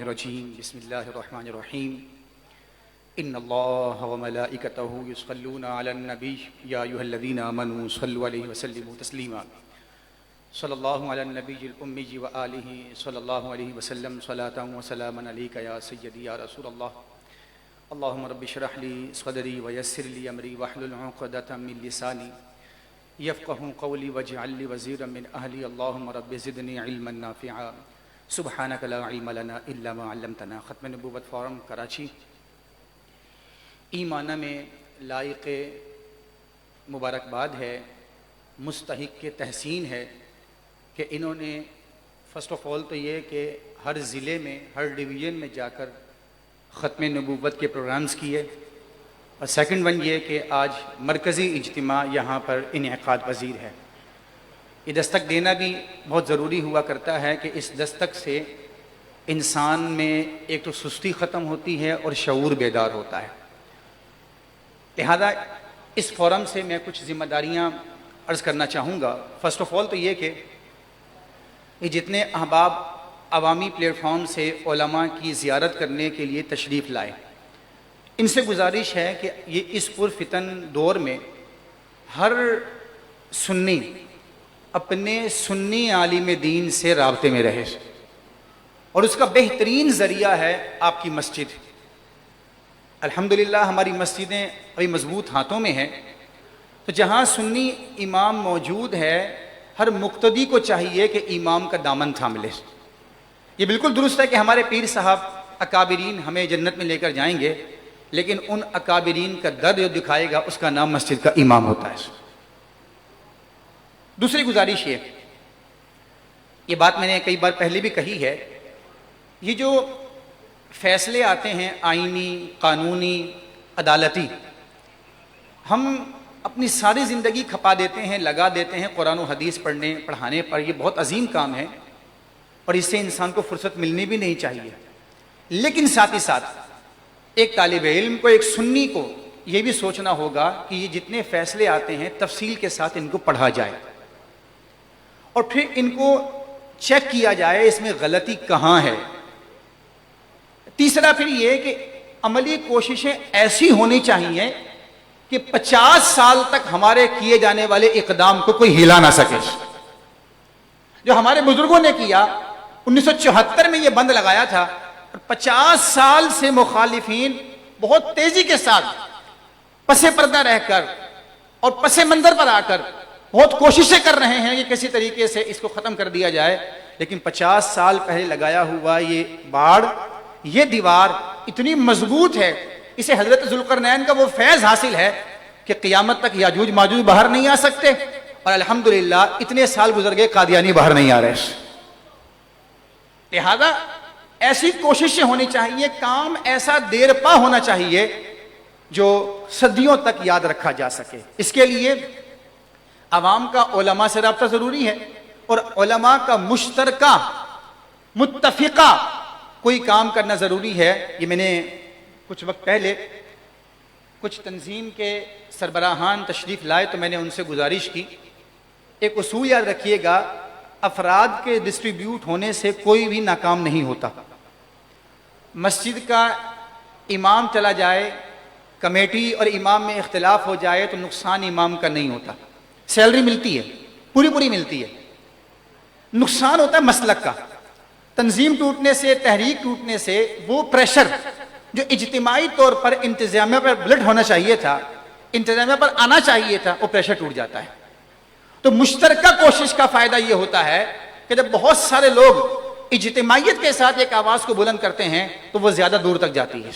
الرجیم بسم اللہ الرحمن الرحیم ان اللہ وملائکتہ یصلون علی النبی یا ایھا الذین آمنوا صلوا علیہ وسلموا تسلیما صلی اللہ علی النبی الامی وآلہ صلی اللہ علیہ وسلم صلاۃ وسلاما علیک یا سیدی یا رسول اللہ اللہم رب اشرح لی صدری ویسر لی امری واحلل عقدۃ من لسانی یفقہوا قولی واجعل لی وزیرا من اہلی اللہم رب زدنی علما نافعا سبحانک لا علم لنا الا ما علمتنا۔ ختم نبوت فورم کراچی۔ ایمانہ میں لائق مبارکباد ہے، مستحق کے تحسین ہے کہ انہوں نے فرسٹ آف آل تو یہ کہ ہر ضلع میں ہر ڈویژن میں جا کر ختم نبوت کے پروگرامز کیے، اور سیکنڈ ون یہ کہ آج مرکزی اجتماع یہاں پر انعقاد پذیر ہے۔ یہ دستک دینا بھی بہت ضروری ہوا کرتا ہے کہ اس دستک سے انسان میں ایک تو سستی ختم ہوتی ہے اور شعور بیدار ہوتا ہے۔ لہذا اس فورم سے میں کچھ ذمہ داریاں عرض کرنا چاہوں گا۔ فرسٹ آف آل تو یہ کہ یہ جتنے احباب عوامی پلیٹ فارم سے علماء کی زیارت کرنے کے لیے تشریف لائے، ان سے گزارش ہے کہ یہ اس پرفتن دور میں ہر سنی اپنے سنی عالم دین سے رابطے میں رہے، اور اس کا بہترین ذریعہ ہے آپ کی مسجد۔ الحمدللہ ہماری مسجدیں ابھی مضبوط ہاتھوں میں ہیں، تو جہاں سنی امام موجود ہے ہر مقتدی کو چاہیے کہ امام کا دامن تھام لے۔ یہ بالکل درست ہے کہ ہمارے پیر صاحب اکابرین ہمیں جنت میں لے کر جائیں گے، لیکن ان اکابرین کا درد جو دکھائے گا اس کا نام مسجد کا امام ہوتا ہے۔ دوسری گزارش یہ بات میں نے کئی بار پہلے بھی کہی ہے، یہ جو فیصلے آتے ہیں آئینی، قانونی، عدالتی، ہم اپنی ساری زندگی کھپا دیتے ہیں، لگا دیتے ہیں قرآن و حدیث پڑھانے پر۔ یہ بہت عظیم کام ہے اور اس سے انسان کو فرصت ملنی بھی نہیں چاہیے، لیکن ساتھ ہی ساتھ ایک طالب علم کو، ایک سنی کو یہ بھی سوچنا ہوگا کہ یہ جتنے فیصلے آتے ہیں تفصیل کے ساتھ ان کو پڑھا جائے اور پھر ان کو چیک کیا جائے اس میں غلطی کہاں ہے۔ تیسرا پھر یہ کہ عملی کوششیں ایسی ہونی چاہیے کہ 50 سال تک ہمارے کیے جانے والے اقدام کو کوئی ہلا نہ سکے۔ جو ہمارے بزرگوں نے کیا، 1974 میں یہ بند لگایا تھا، 50 سال سے مخالفین بہت تیزی کے ساتھ پس پردہ رہ کر اور پس منظر پر آ کر بہت کوششیں کر رہے ہیں کہ کسی طریقے سے اس کو ختم کر دیا جائے، لیکن 50 سال پہلے لگایا ہوا یہ باڑ، یہ دیوار اتنی مضبوط ہے، اسے حضرت ذوالقرنین کا وہ فیض حاصل ہے کہ قیامت تک یاجوج ماجوج باہر نہیں آ سکتے، اور الحمدللہ اتنے سال گزر گئے قادیانی باہر نہیں آ رہے۔ لہذا ایسی کوششیں ہونی چاہیے، کام ایسا دیر پا ہونا چاہیے جو صدیوں تک یاد رکھا جا سکے۔ اس کے لیے عوام کا علماء سے رابطہ ضروری ہے، اور علماء کا مشترکہ متفقہ کوئی کام کرنا ضروری ہے۔ یہ میں نے کچھ وقت پہلے کچھ تنظیم کے سربراہان تشریف لائے تو میں نے ان سے گزارش کی، ایک اصول یاد رکھیے گا، افراد کے ڈسٹریبیوٹ ہونے سے کوئی بھی ناکام نہیں ہوتا۔ مسجد کا امام چلا جائے، کمیٹی اور امام میں اختلاف ہو جائے تو نقصان امام کا نہیں ہوتا، سیلری ملتی ہے، پوری ملتی ہے، نقصان ہوتا ہے مسلک کا۔ تنظیم ٹوٹنے سے، تحریک ٹوٹنے سے وہ پریشر جو اجتماعی طور پر انتظامیہ پر بلڈ ہونا چاہیے تھا، انتظامیہ پر آنا چاہیے تھا، وہ پریشر ٹوٹ جاتا ہے۔ تو مشترکہ کوشش کا فائدہ یہ ہوتا ہے کہ جب بہت سارے لوگ اجتماعیت کے ساتھ ایک آواز کو بلند کرتے ہیں تو وہ زیادہ دور تک جاتی ہے۔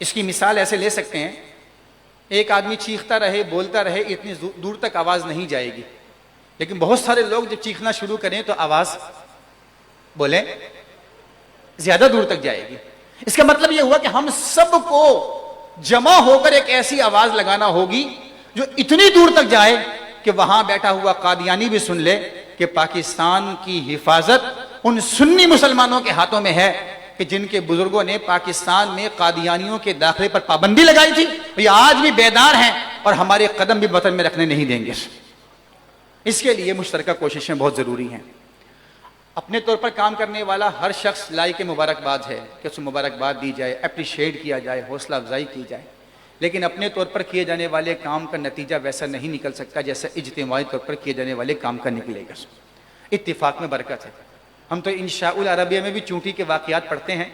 اس کی مثال ایسے لے سکتے ہیں، ایک آدمی چیختا رہے، بولتا رہے، اتنی دور تک آواز نہیں جائے گی، لیکن بہت سارے لوگ جب چیخنا شروع کریں تو آواز بولیں زیادہ دور تک جائے گی۔ اس کا مطلب یہ ہوا کہ ہم سب کو جمع ہو کر ایک ایسی آواز لگانا ہوگی جو اتنی دور تک جائے کہ وہاں بیٹھا ہوا قادیانی بھی سن لے کہ پاکستان کی حفاظت ان سنی مسلمانوں کے ہاتھوں میں ہے کہ جن کے بزرگوں نے پاکستان میں قادیانیوں کے داخلے پر پابندی لگائی تھی، یہ آج بھی بیدار ہیں اور ہمارے قدم بھی وطن میں رکھنے نہیں دیں گے۔ اس کے لیے مشترکہ کوششیں بہت ضروری ہیں۔ اپنے طور پر کام کرنے والا ہر شخص لائق مبارکباد ہے کہ اس کو مبارکباد دی جائے، اپریشیٹ کیا جائے، حوصلہ افزائی کی جائے، لیکن اپنے طور پر کیے جانے والے کام کا نتیجہ ویسا نہیں نکل سکتا جیسا اجتماعی طور پر کیے جانے والے کام کا نکلے گا۔ اتفاق میں برکت ہے۔ ہم تو انشاء العربیہ میں بھی چونٹی کے واقعات پڑھتے ہیں،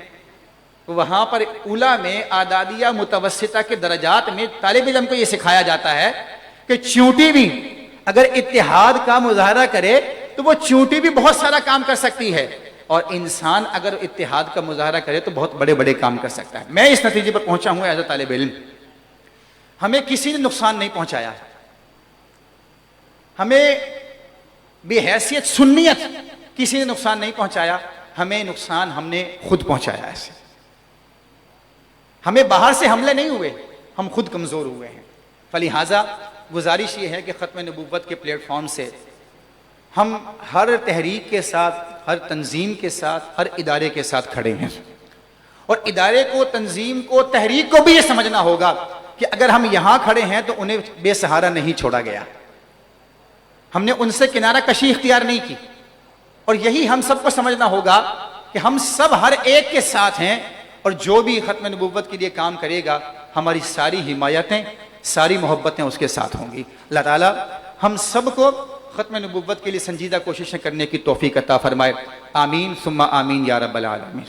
وہاں پر اولیٰ میں اعدادیہ متوسطہ کے درجات میں طالب علم کو یہ سکھایا جاتا ہے کہ چونٹی بھی اگر اتحاد کا مظاہرہ کرے تو وہ چونٹی بھی بہت سارا کام کر سکتی ہے، اور انسان اگر اتحاد کا مظاہرہ کرے تو بہت بڑے بڑے کام کر سکتا ہے۔ میں اس نتیجے پر پہنچا ہوں ایز اے طالب علم، ہمیں کسی نے نقصان نہیں پہنچایا، ہمیں بے حیثیت سنیت کسی نے نقصان نہیں پہنچایا، ہمیں نقصان ہم نے خود پہنچایا۔ ایسے ہمیں باہر سے حملے نہیں ہوئے، ہم خود کمزور ہوئے ہیں۔ فلہٰذا گزارش یہ ہے کہ ختم نبوت کے پلیٹ فارم سے ہم ہر تحریک کے ساتھ، ہر تنظیم کے ساتھ، ہر ادارے کے ساتھ کھڑے ہیں، اور ادارے کو، تنظیم کو، تحریک کو بھی یہ سمجھنا ہوگا کہ اگر ہم یہاں کھڑے ہیں تو انہیں بے سہارا نہیں چھوڑا گیا، ہم نے ان سے کنارہ کشی اختیار نہیں کی، اور یہی ہم سب کو سمجھنا ہوگا کہ ہم سب ہر ایک کے ساتھ ہیں، اور جو بھی ختم نبوت کے لیے کام کرے گا ہماری ساری حمایتیں، ساری محبتیں اس کے ساتھ ہوں گی۔ اللہ تعالیٰ ہم سب کو ختم نبوت کے لیے سنجیدہ کوششیں کرنے کی توفیق عطا فرمائے۔ آمین ثم آمین یا رب العالمین۔